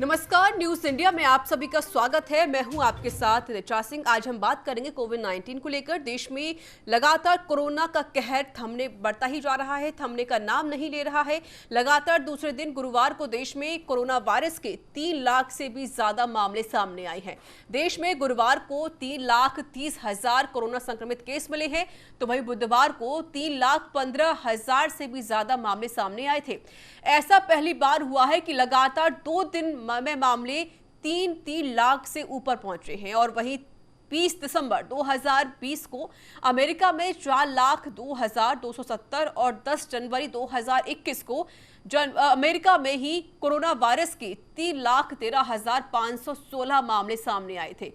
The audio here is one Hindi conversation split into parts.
नमस्कार, न्यूज इंडिया में आप सभी का स्वागत है। मैं हूं आपके साथ ऋचा सिंह। आज हम बात करेंगे कोविड-19 को लेकर। देश में लगातार कोरोना का कहर थमने बढ़ता ही जा रहा है, थमने का नाम नहीं ले रहा है। लगातार दूसरे दिन गुरुवार को देश में कोरोना वायरस के 3 लाख से भी ज्यादा मामले सामने आए हैं। देश में गुरुवार को 3,30,000 कोरोना संक्रमित केस मिले हैं, तो वहीं बुधवार को 3,15,000 से भी ज्यादा मामले सामने आए थे। ऐसा पहली बार हुआ है कि लगातार 2 दिन में मामले 3 लाख से ऊपर पहुंचे हैं। और वहीं 20 दिसंबर 2020 को अमेरिका में 4,02,270 और 10 जनवरी 2021 को अमेरिका में ही कोरोना वायरस के 3,13,516 मामले सामने आए थे।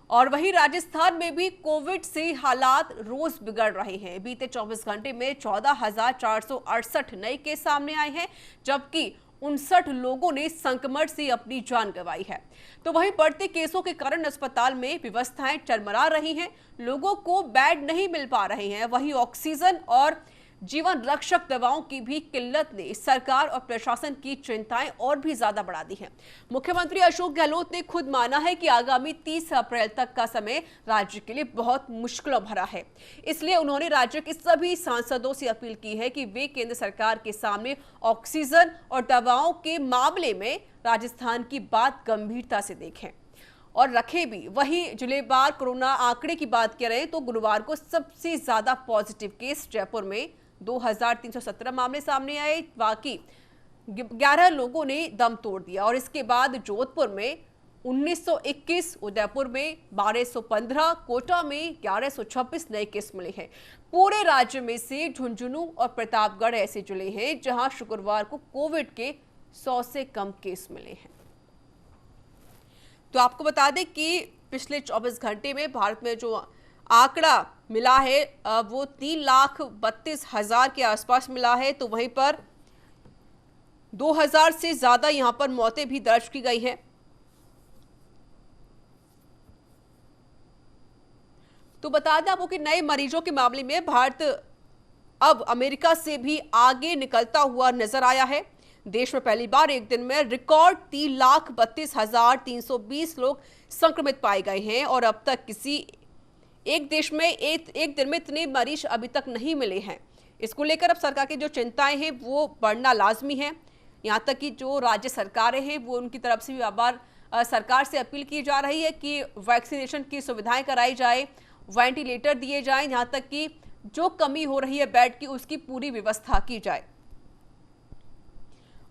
और वहीं राजस्थान में भी कोविड से हालात रोज बिगड़ रहे हैं। बीते 24 घंटे में 14,468 नए केस सामने आए हैं, जबकि 59 लोगों ने संक्रमण से अपनी जान गंवाई है। तो वहीं बढ़ते केसों के कारण अस्पताल में व्यवस्थाएं चरमरा रही हैं, लोगों को बेड नहीं मिल पा रहे हैं। वहीं ऑक्सीजन और जीवन रक्षक दवाओं की भी किल्लत ने सरकार और प्रशासन की चिंताएं और भी ज्यादा बढ़ा दी हैं। मुख्यमंत्री अशोक गहलोत ने खुद माना है कि आगामी 30 अप्रैल तक का समय राज्य के लिए बहुत मुश्किलों भरा है। इसलिए उन्होंने राज्य के सभी सांसदों से अपील की है कि वे केंद्र सरकार के सामने ऑक्सीजन और दवाओं के मामले में राजस्थान की बात गंभीरता से देखें और रखें भी। वहीं जिलेवार कोरोना आंकड़े की बात करें तो गुरुवार को सबसे ज्यादा पॉजिटिव केस जयपुर में 2,317 मामले सामने आए। बाकी 11 लोगों ने दम तोड़ दिया। और इसके बाद जोधपुर में 1921, उदयपुर में 1215, कोटा में 1126 नए केस मिले हैं। पूरे राज्य में से झुंझुनू और प्रतापगढ़ ऐसे जिले हैं जहां शुक्रवार को कोविड के 100 से कम केस मिले हैं। तो आपको बता दें कि पिछले 24 घंटे में भारत में जो आंकड़ा मिला है वो 3,32,000 के आसपास मिला है। तो वहीं पर 2,000 से ज्यादा यहां पर मौतें भी दर्ज की गई हैं। तो बता दें आपको कि नए मरीजों के मामले में भारत अब अमेरिका से भी आगे निकलता हुआ नजर आया है। देश में पहली बार एक दिन में रिकॉर्ड 3,32,320 लोग संक्रमित पाए गए हैं। और अब तक किसी एक देश में एक दिन में इतने मरीज अभी तक नहीं मिले हैं। इसको लेकर अब सरकार की जो चिंताएं हैं वो बढ़ना लाजमी है। यहाँ तक कि जो राज्य सरकारें हैं वो उनकी तरफ से भी बार सरकार से अपील की जा रही है कि वैक्सीनेशन की सुविधाएं कराई जाए, वेंटिलेटर दिए जाएं, यहाँ तक कि जो कमी हो रही है बेड की उसकी पूरी व्यवस्था की जाए।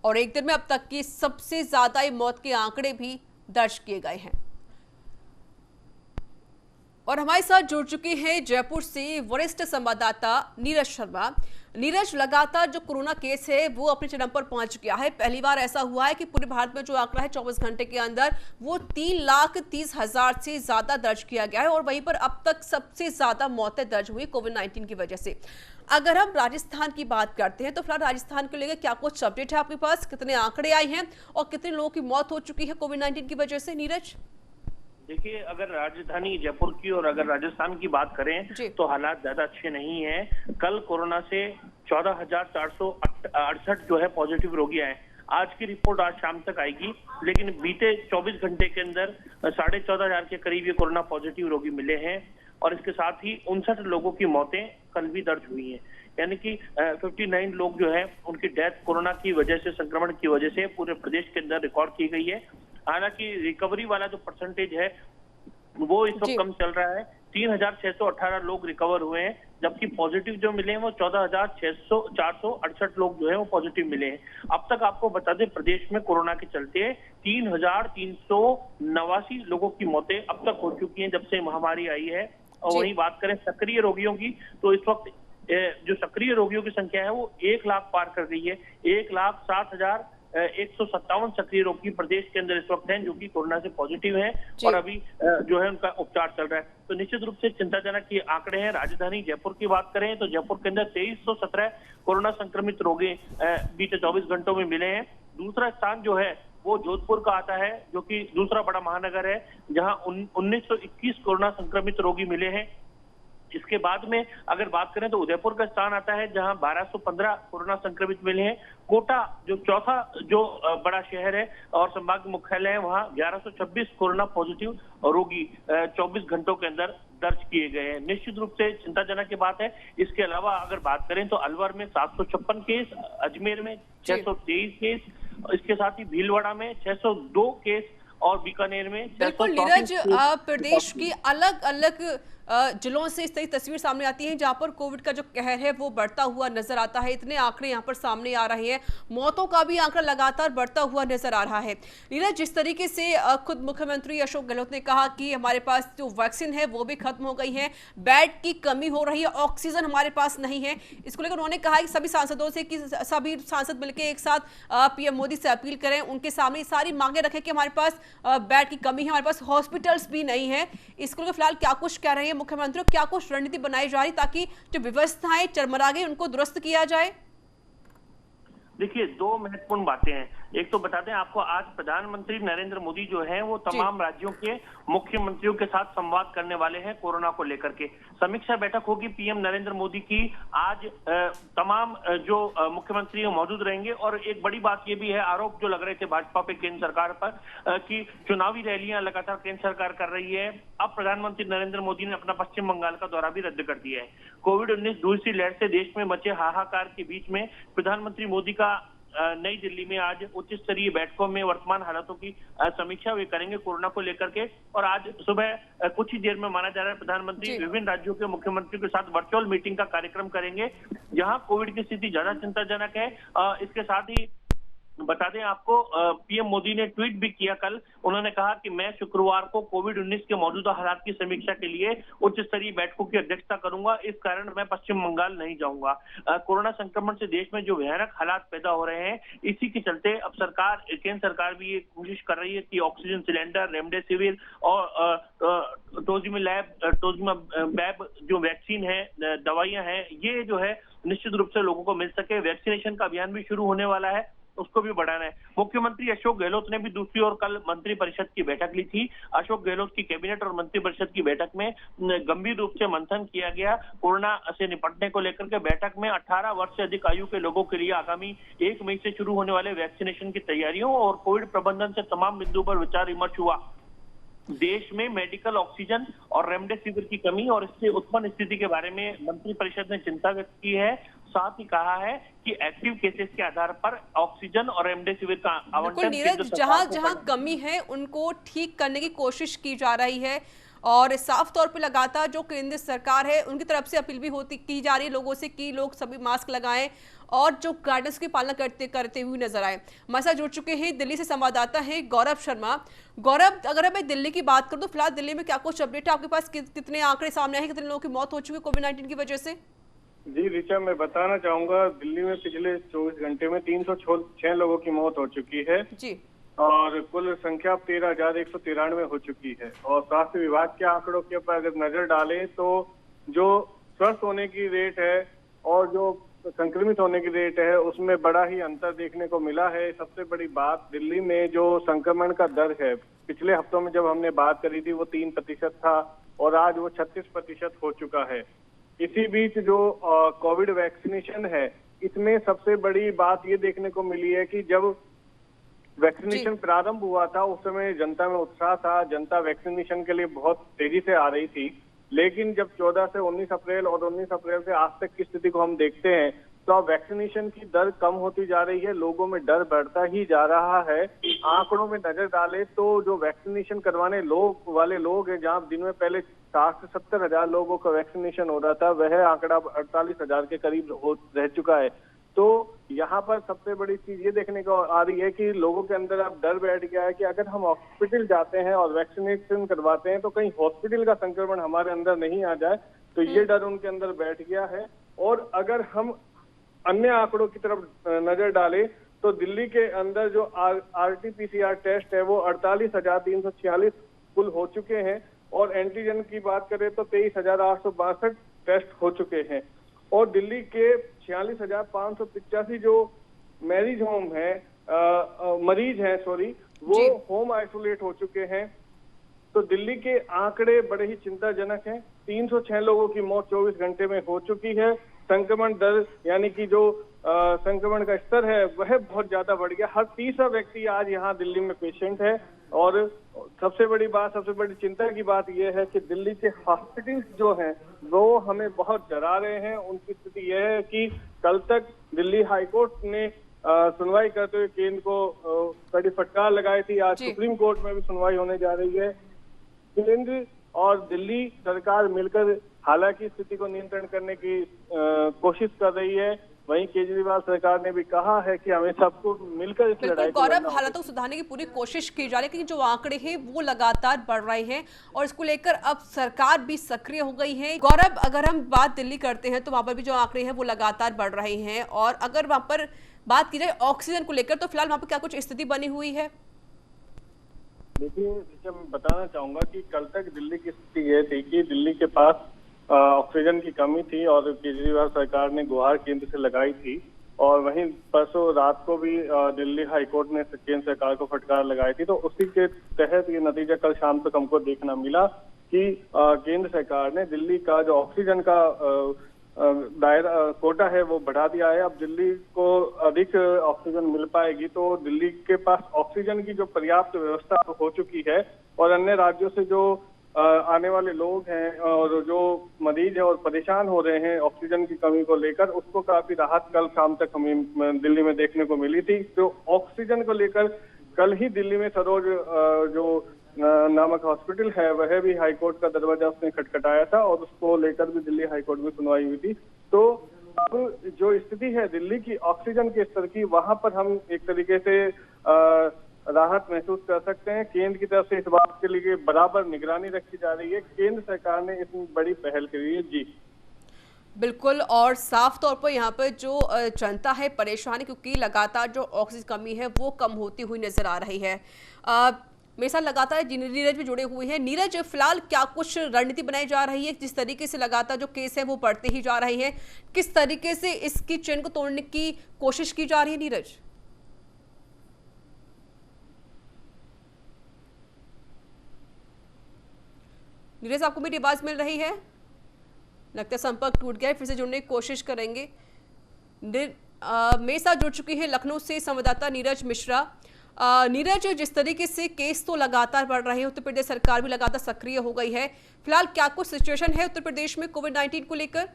और एक दिन में अब तक की सबसे ज्यादा मौत के आंकड़े भी दर्ज किए गए हैं। और हमारे साथ जुड़ चुके हैं जयपुर से वरिष्ठ संवाददाता नीरज शर्मा। नीरज, लगातार जो कोरोना केस है वो अपने चरम पर पहुंच गया है। पहली बार ऐसा हुआ है कि पूरे भारत में जो आंकड़ा है 24 घंटे के अंदर वो 3,30,000 से ज्यादा दर्ज किया गया है। और वहीं पर अब तक सबसे ज्यादा मौतें दर्ज हुई कोविड-19 की वजह से। अगर हम राजस्थान की बात करते हैं तो फिलहाल राजस्थान को लेकर क्या कुछ अपडेट है आपके पास? कितने आंकड़े आए हैं और कितने लोगों की मौत हो चुकी है कोविड-19 की वजह से? नीरज, देखिए, अगर राजधानी जयपुर की और अगर राजस्थान की बात करें तो हालात ज्यादा अच्छे नहीं हैं। कल कोरोना से 14,468 जो है पॉजिटिव रोगी आए। आज की रिपोर्ट आज शाम तक आएगी, लेकिन बीते 24 घंटे के अंदर 14,500 के करीब ये कोरोना पॉजिटिव रोगी मिले हैं। और इसके साथ ही 59 लोगों की मौतें कल भी दर्ज हुई हैं। यानी कि 59 लोग जो है उनकी डेथ कोरोना की वजह से, संक्रमण की वजह से पूरे प्रदेश के अंदर रिकॉर्ड की गई है। हालांकि रिकवरी वाला जो परसेंटेज है वो इस वक्त कम चल रहा है। 3,618 लोग रिकवर हुए हैं, जबकि पॉजिटिव जो मिले हैं वो 14,468 लोग जो है वो पॉजिटिव मिले हैं। अब तक आपको बता दें प्रदेश में कोरोना के चलते 3,389 लोगों की मौतें अब तक हो चुकी हैं जब से महामारी आई है। और वहीं बात करें सक्रिय रोगियों की तो इस वक्त जो सक्रिय रोगियों की संख्या है वो 1 लाख पार कर गई है। 1,07,157 सक्रिय रोगी प्रदेश के अंदर इस वक्त हैं जो कि कोरोना से पॉजिटिव हैं और अभी जो है उनका उपचार चल रहा है। तो निश्चित रूप से चिंताजनक ये आंकड़े हैं। राजधानी जयपुर की बात करें तो जयपुर के अंदर 2,317 कोरोना संक्रमित रोगी बीते 24 घंटों में मिले हैं। दूसरा स्थान जो है वो जोधपुर का आता है, जो कि दूसरा बड़ा महानगर है, जहां 1921 कोरोना संक्रमित रोगी मिले हैं। इसके बाद में अगर बात करें तो उदयपुर का स्थान आता है जहां 1215 कोरोना संक्रमित मिले हैं। कोटा जो चौथा जो बड़ा शहर है और संभाग मुख्यालय है, वहां 1126 कोरोना पॉजिटिव रोगी 24 घंटों के अंदर दर्ज किए गए हैं। निश्चित रूप से चिंताजनक की बात है। इसके अलावा अगर बात करें तो अलवर में 756 केस, अजमेर में 623 केस, इसके साथ ही भीलवाड़ा में 602 केस और बीकानेर में बिल्कुल नीरज, प्रदेश की अलग अलग जिलों से इस तरह की तस्वीर सामने आती है जहां पर कोविड का जो कहर है वो बढ़ता हुआ नजर आता है। इतने आंकड़े यहां पर सामने आ रहे हैं, मौतों का भी आंकड़ा लगातार बढ़ता हुआ नजर आ रहा है। नीरज, जिस तरीके से खुद मुख्यमंत्री अशोक गहलोत ने कहा कि हमारे पास जो वैक्सीन है वो भी खत्म हो गई है, बेड की कमी हो रही है, ऑक्सीजन हमारे पास नहीं है, इसको लेकर उन्होंने कहा कि सभी सांसदों से कि सभी सांसद मिलकर एक साथ पीएम मोदी से अपील करें, उनके सामने सारी मांगे रखें कि हमारे पास बेड की कमी है, हमारे पास हॉस्पिटल्स भी नहीं है। इसको लेकर फिलहाल क्या कुछ कह रहे हैं मुख्यमंत्री, क्या कुछ रणनीति बनाई जा रही ताकि जो व्यवस्थाएं चरमरा गई उनको दुरुस्त किया जाए? देखिए, दो महत्वपूर्ण बातें हैं। एक तो बता दें आपको, आज प्रधानमंत्री नरेंद्र मोदी जो है वो तमाम राज्यों के मुख्यमंत्रियों के साथ संवाद करने वाले हैं कोरोना को लेकर के। समीक्षा बैठक होगी पीएम नरेंद्र मोदी की। आज तमाम जो मुख्यमंत्री मौजूद रहेंगे। और एक बड़ी बात ये भी है, आरोप जो लग रहे थे भाजपा पे केंद्र सरकार पर कि चुनावी रैलियां लगातार केंद्र सरकार कर रही है, अब प्रधानमंत्री नरेंद्र मोदी ने अपना पश्चिम बंगाल का दौरा भी रद्द कर दिया है। कोविड-19 दूसरी लहर से देश में मचे हाहाकार के बीच में प्रधानमंत्री मोदी का नई दिल्ली में आज उच्च स्तरीय बैठकों में वर्तमान हालातों की समीक्षा वे करेंगे कोरोना को लेकर के। और आज सुबह कुछ ही देर में माना जा रहा है प्रधानमंत्री विभिन्न राज्यों के मुख्यमंत्रियों के साथ वर्चुअल मीटिंग का कार्यक्रम करेंगे, जहां कोविड की स्थिति ज्यादा चिंताजनक है। इसके साथ ही बता दें आपको, पीएम मोदी ने ट्वीट भी किया कल। उन्होंने कहा कि मैं शुक्रवार को कोविड-19 के मौजूदा हालात की समीक्षा के लिए उच्च स्तरीय बैठकों की अध्यक्षता करूंगा, इस कारण मैं पश्चिम बंगाल नहीं जाऊंगा। कोरोना संक्रमण से देश में जो भयानक हालात पैदा हो रहे हैं, इसी के चलते अब सरकार, केंद्र सरकार भी ये कोशिश कर रही है कि ऑक्सीजन सिलेंडर, रेमडेसिविर और टोजिलिमाब जो वैक्सीन है, दवाइयां हैं, ये जो है निश्चित रूप से लोगों को मिल सके। वैक्सीनेशन का अभियान भी शुरू होने वाला है, उसको भी बढ़ाना है। मुख्यमंत्री अशोक गहलोत ने भी दूसरी ओर कल मंत्रिपरिषद की बैठक ली थी। अशोक गहलोत की कैबिनेट और मंत्रिपरिषद की बैठक में गंभीर रूप से मंथन किया गया कोरोना से निपटने को लेकर के। बैठक में 18 वर्ष से अधिक आयु के लोगों के लिए आगामी 1 मई से शुरू होने वाले वैक्सीनेशन की तैयारियों और कोविड प्रबंधन से तमाम बिंदुओं पर विचार विमर्श हुआ। देश में मेडिकल ऑक्सीजन और रेमडेसिविर की कमी और इससे उत्पन्न स्थिति के बारे में मंत्रिपरिषद ने चिंता व्यक्त की है। साथ ही कहा है कि एक्टिव केसेस के आधार पर ऑक्सीजन और रेमडेसिविर का आवंटन, नीरज, जहां कमी है उनको ठीक करने की कोशिश की जा रही है और साफ तौर पे लगातार जो केंद्र सरकार है उनकी तरफ से अपील भी की जा रही है लोगों से कि लोग सभी मास्क लगाएं और जो गाइडेंस की पालना करते हुए नजर आए। हमारे साथ जुड़ चुके हैं दिल्ली से संवाददाता है गौरव शर्मा। गौरव, अगर मैं दिल्ली की बात करूं तो फिलहाल दिल्ली में क्या कुछ अपडेट है आपके पास? कितने आंकड़े सामने आए हैं, कितने लोगों की मौत हो चुकी है कोविड-19 की वजह से? जी ऋचा, मैं बताना चाहूंगा, दिल्ली में पिछले 24 घंटे में 306 लोगों की मौत हो चुकी है जी, और कुल संख्या 13,193 हो चुकी है। और स्वास्थ्य विभाग के आंकड़ों के ऊपर अगर नजर डालें तो जो स्वस्थ होने की रेट है और जो संक्रमित होने की रेट है उसमें बड़ा ही अंतर देखने को मिला है। सबसे बड़ी बात, दिल्ली में जो संक्रमण का दर है, पिछले हफ्तों में जब हमने बात करी थी वो 3% था और आज वो 36% हो चुका है। इसी बीच जो कोविड वैक्सीनेशन है, इसमें सबसे बड़ी बात ये देखने को मिली है कि जब वैक्सीनेशन प्रारंभ हुआ था उस समय जनता में उत्साह था, जनता वैक्सीनेशन के लिए बहुत तेजी से आ रही थी। लेकिन जब 14 से 19 अप्रैल और 19 अप्रैल से आज तक की स्थिति को हम देखते हैं तो अब वैक्सीनेशन की दर कम होती जा रही है, लोगों में डर बढ़ता ही जा रहा है। आंकड़ों में नजर डालें तो जो वैक्सीनेशन करवाने वाले लोग हैं, जहां दिन में पहले 60 से 70 हजार लोगों का वैक्सीनेशन हो रहा था, वह आंकड़ा 48,000 के करीब रह चुका है। तो यहाँ पर सबसे बड़ी चीज ये देखने को आ रही है कि लोगों के अंदर अब डर बैठ गया है कि अगर हम हॉस्पिटल जाते हैं और वैक्सीनेशन करवाते हैं तो कहीं हॉस्पिटल का संक्रमण हमारे अंदर नहीं आ जाए, तो ये डर उनके अंदर बैठ गया है। और अगर हम अन्य आंकड़ों की तरफ नजर डालें तो दिल्ली के अंदर जो RT-PCR टेस्ट है वो 48,346 कुल हो चुके हैं और एंटीजन की बात करें तो 23,862 टेस्ट हो चुके हैं। और दिल्ली के 46,585 जो मरीज हैं वो होम आइसोलेट हो चुके हैं। तो दिल्ली के आंकड़े बड़े ही चिंताजनक हैं। 306 लोगों की मौत 24 घंटे में हो चुकी है। संक्रमण दर यानी कि जो संक्रमण का स्तर है वह बहुत ज्यादा बढ़ गया। हर तीसरा व्यक्ति आज यहाँ दिल्ली में पेशेंट है। और सबसे बड़ी चिंता की बात यह है कि दिल्ली के हॉस्पिटल्स जो हैं वो हमें बहुत डरा रहे हैं। उनकी स्थिति यह है कि कल तक दिल्ली हाईकोर्ट ने सुनवाई करते हुए केंद्र को कड़ी फटकार लगाई थी। आज सुप्रीम कोर्ट में भी सुनवाई होने जा रही है। केंद्र और दिल्ली सरकार मिलकर हालांकि स्थिति को नियंत्रण करने की कोशिश कर रही है। वहीं केजरीवाल सरकार ने भी कहा है कि हमें सबको मिलकर इस लड़ाई को गौरव, हालातों को सुधारने की पूरी कोशिश की जा रही है, लेकिन जो आंकड़े हैं वो लगातार बढ़ रहे हैं और इसको लेकर अब सरकार भी सक्रिय हो गई है। गौरव, अगर हम बात दिल्ली करते हैं तो वहां पर भी जो आंकड़े हैं वो लगातार बढ़ रहे हैं, और अगर वहां पर बात की जाए ऑक्सीजन को लेकर तो फिलहाल वहां पर क्या कुछ स्थिति बनी हुई है? देखिए, मैं बताना चाहूंगा कि कल तक दिल्ली की स्थिति यह थी कि दिल्ली के पास ऑक्सीजन की कमी थी और केजरीवाल सरकार ने गुहार केंद्र से लगाई थी। और वहीं परसों रात को भी दिल्ली हाईकोर्ट ने केंद्र सरकार को फटकार लगाई थी। तो उसी के तहत ये नतीजा कल शाम तक हमको देखना मिला कि केंद्र सरकार ने दिल्ली का जो ऑक्सीजन का दायरा कोटा है वो बढ़ा दिया है। अब दिल्ली को अधिक ऑक्सीजन मिल पाएगी तो दिल्ली के पास ऑक्सीजन की जो पर्याप्त व्यवस्था हो चुकी है और अन्य राज्यों से जो आने वाले लोग हैं और जो मरीज हैं और परेशान हो रहे हैं ऑक्सीजन की कमी को लेकर, उसको काफी राहत कल शाम तक हमें दिल्ली में देखने को मिली थी। तो ऑक्सीजन को लेकर कल ही दिल्ली में सरोज जो नामक हॉस्पिटल है वह भी हाईकोर्ट का दरवाजा उसने खटखटाया था और उसको लेकर भी दिल्ली हाईकोर्ट में सुनवाई हुई थी। तो अब जो स्थिति है दिल्ली की ऑक्सीजन के स्तर की, वहां पर हम एक तरीके से राहत महसूस कर सकते हैं। केंद्र की तरफ से इस बात के लिए बराबर निगरानी रखी जा रही है। केंद्र सरकार ने इसमें बड़ी पहल करी है। जी बिल्कुल, और साफ तौर पर यहाँ पर जो जनता है परेशान है क्योंकि लगातार जो ऑक्सीजन कमी है वो कम होती हुई नजर आ रही है। मेरे साथ लगातार नीरज भी जुड़े हुए हैं। नीरज, फिलहाल क्या कुछ रणनीति बनाई जा रही है? जिस तरीके से लगातार जो केस है वो बढ़ते ही जा रहे हैं, किस तरीके से इसकी चेन को तोड़ने की कोशिश की जा रही है नीरज? नीरज, आपको मेरी आवाज मिल रही है? लगता है संपर्क टूट गया है, फिर से जुड़ने की कोशिश करेंगे। मेरे साथ जुड़ चुकी है लखनऊ से संवाददाता नीरज मिश्रा। नीरज, जिस तरीके से केस तो लगातार बढ़ रहे हैं, उत्तर प्रदेश सरकार भी लगातार सक्रिय हो गई है, फिलहाल क्या कुछ सिचुएशन है उत्तर प्रदेश में कोविड-19 को लेकर?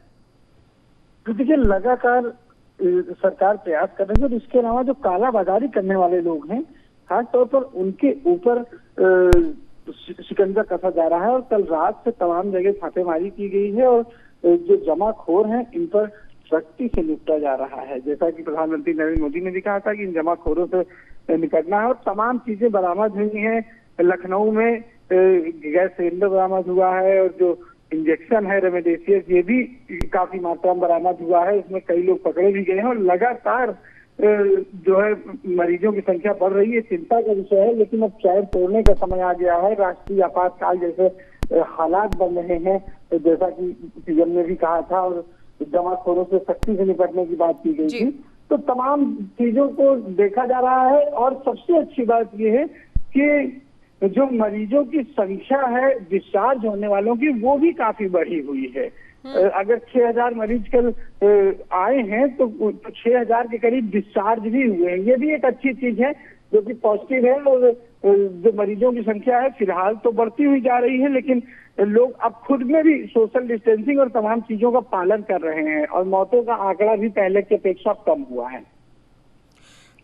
देखिए, लगातार सरकार प्रयास कर रही है और इसके अलावा जो कालाबाजारी करने वाले लोग हैं खासतौर पर उनके ऊपर शिकंजा कसा जा रहा है। और कल रात से तमाम जगह छापेमारी की गई है और जो जमाखोर हैं इन पर सख्ती से निपटा जा रहा है। जैसा कि प्रधानमंत्री नरेंद्र मोदी ने भी कहा था कि इन जमाखोरों से निपटना है और तमाम चीजें बरामद हुई हैं। लखनऊ में गैस सिलेंडर बरामद हुआ है और जो इंजेक्शन है रेमडेसिविर ये भी काफी मात्रा में बरामद हुआ है। इसमें कई लोग पकड़े भी गए हैं और लगातार जो है मरीजों की संख्या बढ़ रही है, चिंता का विषय है। लेकिन अब चैन तोड़ने का समय आ गया है। राष्ट्रीय आपातकाल जैसे हालात बन रहे हैं, तो जैसा कि सीएम ने भी कहा था और जमाखोरों से सख्ती से निपटने की बात की गई थी, तो तमाम चीजों को देखा जा रहा है। और सबसे अच्छी बात यह है कि जो मरीजों की संख्या है डिस्चार्ज होने वालों की वो भी काफी बढ़ी हुई है। अगर 6000 मरीज कल आए हैं तो 6000 के करीब डिस्चार्ज भी हुए हैं। ये भी एक अच्छी चीज है जो कि पॉजिटिव है। और जो मरीजों की संख्या है फिलहाल तो बढ़ती हुई जा रही है, लेकिन लोग अब खुद में भी सोशल डिस्टेंसिंग और तमाम चीजों का पालन कर रहे हैं और मौतों का आंकड़ा भी पहले की अपेक्षा कम हुआ है।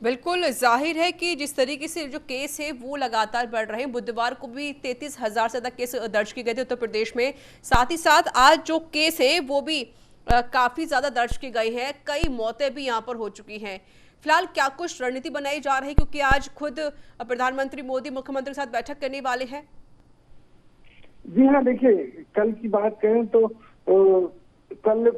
बिल्कुल जाहिर है कि जिस तरीके से जो केस है वो लगातार बढ़ रहे हैं। बुधवार को भी 33,000 से ज्यादा केस दर्ज किए गए थे उत्तर प्रदेश में। साथ ही साथ आज जो केस है वो भी काफी ज्यादा दर्ज की गई है। कई मौतें भी यहाँ पर हो चुकी हैं। फिलहाल क्या कुछ रणनीति बनाई जा रही है, क्योंकि आज खुद प्रधानमंत्री मोदी मुख्यमंत्री के साथ बैठक करने वाले हैं? जी हाँ, देखिए कल की बात करें तो कल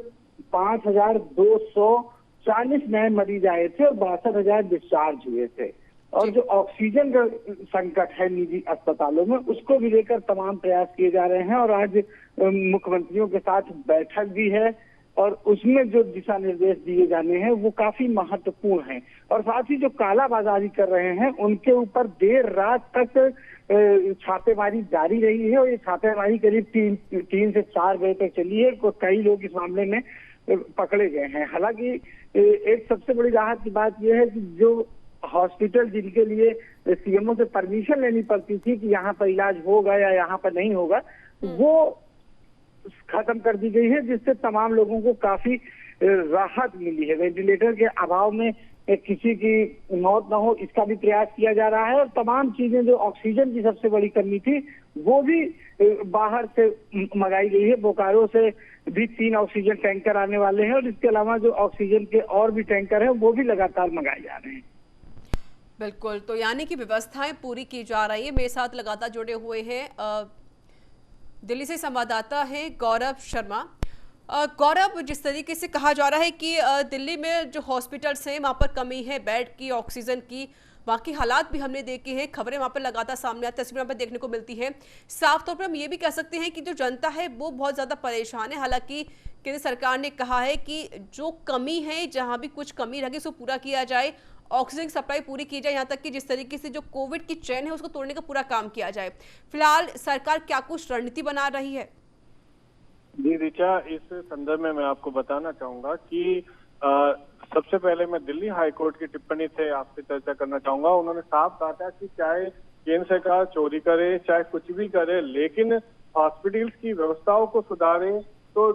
5,240 नए मरीज आए थे और 62,000 डिस्चार्ज हुए थे। और जो ऑक्सीजन का संकट है निजी अस्पतालों में उसको भी लेकर तमाम प्रयास किए जा रहे हैं। और आज मुख्यमंत्रियों के साथ बैठक भी है और उसमें जो दिशा निर्देश दिए जाने हैं वो काफी महत्वपूर्ण हैं। और साथ ही जो कालाबाजारी कर रहे हैं उनके ऊपर देर रात तक छापेमारी जारी रही है और ये छापेमारी करीब 3 से 4 बजे तक चली है। कई लोग इस मामले में पकड़े गए हैं। हालांकि एक सबसे बड़ी राहत की बात यह है कि जो हॉस्पिटल जिनके लिए सीएमओ से परमिशन लेनी पड़ती थी कि यहाँ पर इलाज होगा या यहाँ पर नहीं होगा, वो खत्म कर दी गई है, जिससे तमाम लोगों को काफी राहत मिली है। वेंटिलेटर के अभाव में किसी की मौत न हो, इसका भी प्रयास किया जा रहा है। और तमाम चीजें, जो ऑक्सीजन की सबसे बड़ी कमी थी, वो भी बाहर से मंगाई गई है। बोकारो से भी 3 ऑक्सीजन टैंकर आने वाले हैं और इसके अलावा जो ऑक्सीजन के और भी टैंकर हैं वो भी लगातार मंगाए जा रहे हैं। बिल्कुल, तो यानी कि व्यवस्थाएं पूरी की जा रही है। मेरे साथ लगातार जुड़े हुए हैं दिल्ली से संवाददाता है गौरव शर्मा। गौरव, जिस तरीके से कहा जा रहा है कि दिल्ली में जो हॉस्पिटल्स हैं वहाँ पर कमी है बेड की, ऑक्सीजन की, वहाँ की हालात भी हमने देखे हैं, खबरें वहाँ पर लगातार सामने आती, तस्वीरें पर देखने को मिलती हैं। साफ तौर पर हम ये भी कह सकते हैं कि जो जनता है वो बहुत ज़्यादा परेशान है। हालांकि केंद्र सरकार ने कहा है कि जो कमी है, जहाँ भी कुछ कमी रहेगी उसको पूरा किया जाए, ऑक्सीजन सप्लाई पूरी की जाए, यहाँ तक कि जिस तरीके से जो कोविड की चेन है उसको तोड़ने का पूरा काम किया जाए। फिलहाल सरकार क्या कुछ रणनीति बना रही है? जी ऋचा, इस संदर्भ में मैं आपको बताना चाहूंगा कि सबसे पहले मैं दिल्ली हाईकोर्ट की टिप्पणी से आपसे चर्चा करना चाहूंगा। उन्होंने साफ कहा था कि चाहे केंद्र सरकार चोरी करे, चाहे कुछ भी करे, लेकिन हॉस्पिटल्स की व्यवस्थाओं को सुधारे। तो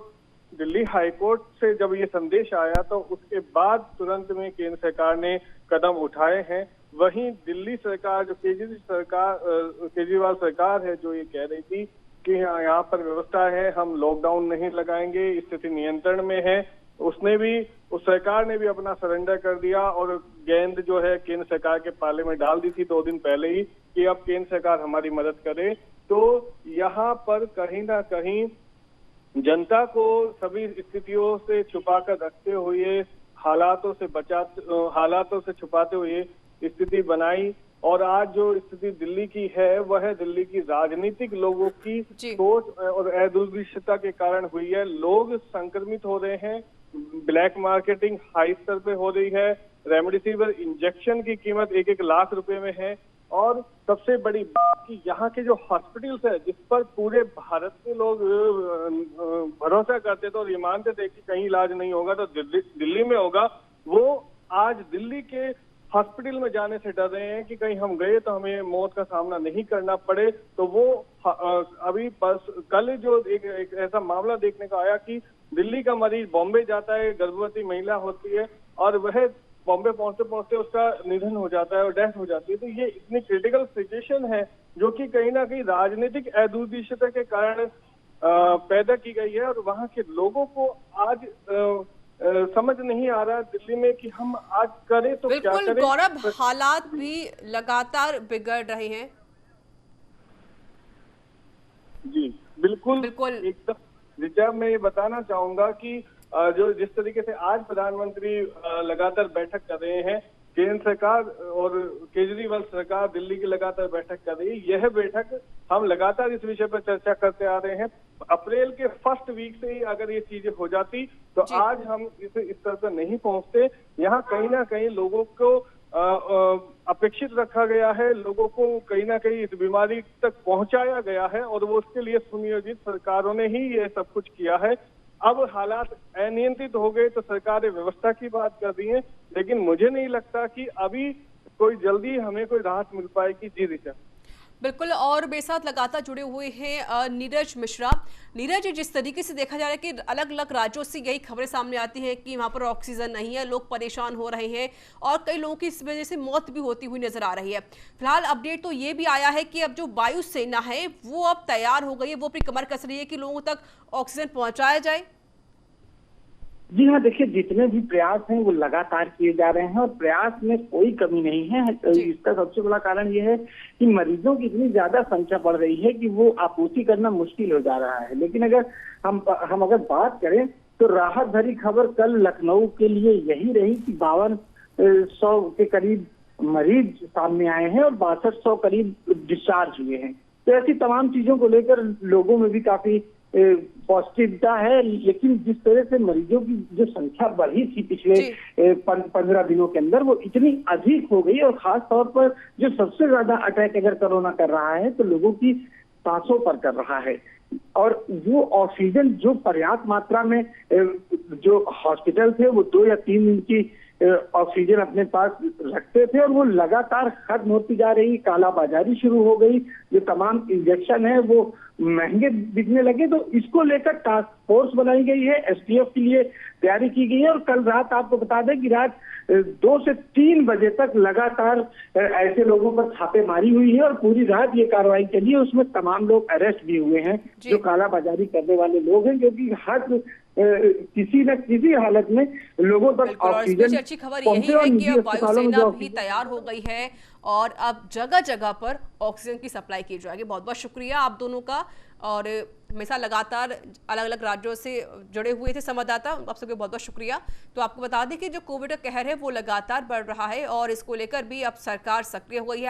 दिल्ली हाईकोर्ट से जब ये संदेश आया तो उसके बाद तुरंत में केंद्र सरकार ने कदम उठाए हैं। वहीं दिल्ली सरकार, जो केजरीवाल सरकार है, जो ये कह रही थी कि यहाँ पर व्यवस्था है, हम लॉकडाउन नहीं लगाएंगे, स्थिति नियंत्रण में है, उस सरकार ने भी अपना सरेंडर कर दिया और गेंद जो है केंद्र सरकार के पाले में डाल दी थी 2 दिन पहले ही कि अब केंद्र सरकार हमारी मदद करे। तो यहाँ पर कहीं ना कहीं जनता को सभी स्थितियों से छुपाकर रखते हुए, हालातों से छुपाते हुए स्थिति बनाई। और आज जो स्थिति दिल्ली की है वह दिल्ली की राजनीतिक लोगों की सोच और अदूरदर्शिता के कारण हुई है। लोग संक्रमित हो रहे हैं, ब्लैक मार्केटिंग हाई स्तर पे हो रही है, रेमडेसिविर इंजेक्शन की कीमत 1-1 लाख रुपए में है। और सबसे बड़ी बात कि यहाँ के जो हॉस्पिटल्स है, जिस पर पूरे भारत के लोग भरोसा करते थे और ये मानते थे कि कहीं इलाज नहीं होगा तो दिल्ली में होगा, वो आज दिल्ली के हॉस्पिटल में जाने से डर रहे हैं कि कहीं हम गए तो हमें मौत का सामना नहीं करना पड़े। तो वो अभी कल जो एक ऐसा मामला देखने को आया कि दिल्ली का मरीज बॉम्बे जाता है, गर्भवती महिला होती है और वह बॉम्बे पहुंचते पहुंचते उसका निधन हो जाता है और डेथ हो जाती है। तो ये इतनी क्रिटिकल सिचुएशन है जो कि कहीं ना कहीं राजनीतिक अदूरदर्शिता के कारण पैदा की गई है और वहां के लोगों को आज समझ नहीं आ रहा दिल्ली में कि हम आज करें तो क्या करें। बिल्कुल गौरव, हालात भी लगातार बिगड़ रहे हैं। जी बिल्कुल एकदम रिचा, मैं ये बताना चाहूंगा कि जो जिस तरीके से आज प्रधानमंत्री लगातार बैठक कर रहे हैं, केंद्र सरकार और केजरीवाल सरकार दिल्ली की लगातार बैठक कर रही है। यह बैठक हम लगातार इस विषय पर चर्चा करते आ रहे हैं। अप्रैल के फर्स्ट वीक से ही अगर ये चीजें हो जाती तो आज हम इस स्तर पर नहीं पहुंचते। यहाँ कहीं ना कहीं लोगों को अपेक्षित रखा गया है, लोगों को कहीं ना कहीं इस बीमारी तक पहुंचाया गया है और वो उसके लिए सुनियोजित सरकारों ने ही ये सब कुछ किया है। अब हालात अनियंत्रित हो गए तो सरकार ने व्यवस्था की बात कर दी है, लेकिन मुझे नहीं लगता कि अभी कोई जल्दी हमें कोई राहत मिल पाएगी। जी ऋचा, बिल्कुल। और मेरे साथ लगातार जुड़े हुए हैं नीरज मिश्रा। नीरज, जिस तरीके से देखा जा रहा है कि अलग अलग राज्यों से यही खबरें सामने आती हैं कि वहाँ पर ऑक्सीजन नहीं है, लोग परेशान हो रहे हैं और कई लोगों की इस वजह से मौत भी होती हुई नजर आ रही है। फिलहाल अपडेट तो ये भी आया है कि अब जो वायुसेना है वो अब तैयार हो गई है, वो अपनी कमर कस रही है कि लोगों तक ऑक्सीजन पहुँचाया जाए। जी हाँ, देखिए जितने भी प्रयास हैं वो लगातार किए जा रहे हैं और प्रयास में कोई कमी नहीं है। इसका सबसे बड़ा कारण ये है कि मरीजों की इतनी ज्यादा संख्या बढ़ रही है कि वो आपूर्ति करना मुश्किल हो जा रहा है। लेकिन अगर हम अगर बात करें तो राहत भरी खबर कल लखनऊ के लिए यही रही कि 5200 के करीब मरीज सामने आए हैं और 6200 करीब डिस्चार्ज हुए हैं। तो ऐसी तमाम चीजों को लेकर लोगों में भी काफी पॉजिटिविटी है, लेकिन जिस तरह से मरीजों की जो संख्या बढ़ी थी पिछले 15 दिनों के अंदर, वो इतनी अधिक हो गई। और खास तौर पर जो सबसे ज्यादा अटैक अगर कोरोना कर रहा है तो लोगों की सांसों पर कर रहा है। और वो ऑक्सीजन जो पर्याप्त मात्रा में जो हॉस्पिटल थे वो 2 या 3 दिन की ऑक्सीजन अपने पास रखते थे और वो लगातार खत्म होती जा रही, कालाबाजारी शुरू हो गई, जो तमाम इंजेक्शन है वो महंगे बिकने लगे। तो इसको लेकर टास्क फोर्स बनाई गई है, एसटीएफ के लिए तैयारी की गई है। और कल रात आपको बता दें कि रात 2 से 3 बजे तक लगातार ऐसे लोगों पर छापेमारी हुई है और पूरी रात ये कार्रवाई चली है। उसमें तमाम लोग अरेस्ट भी हुए हैं जो कालाबाजारी करने वाले लोग हैं, क्योंकि हर किसी न किसी हालत में लोगों तक ऑक्सीजन। अच्छी खबर यही है कि अब वायुसेना भी तैयार हो गई है और अब जगह जगह पर ऑक्सीजन की सप्लाई की जाएगी। बहुत बहुत शुक्रिया आप दोनों का। और हमेशा लगातार अलग अलग राज्यों से जुड़े हुए थे संवाददाता, आप सबके बहुत बहुत शुक्रिया। तो आपको बता दें कि जो कोविड का कहर है वो लगातार बढ़ रहा है और इसको लेकर भी अब सरकार सक्रिय हो गई है।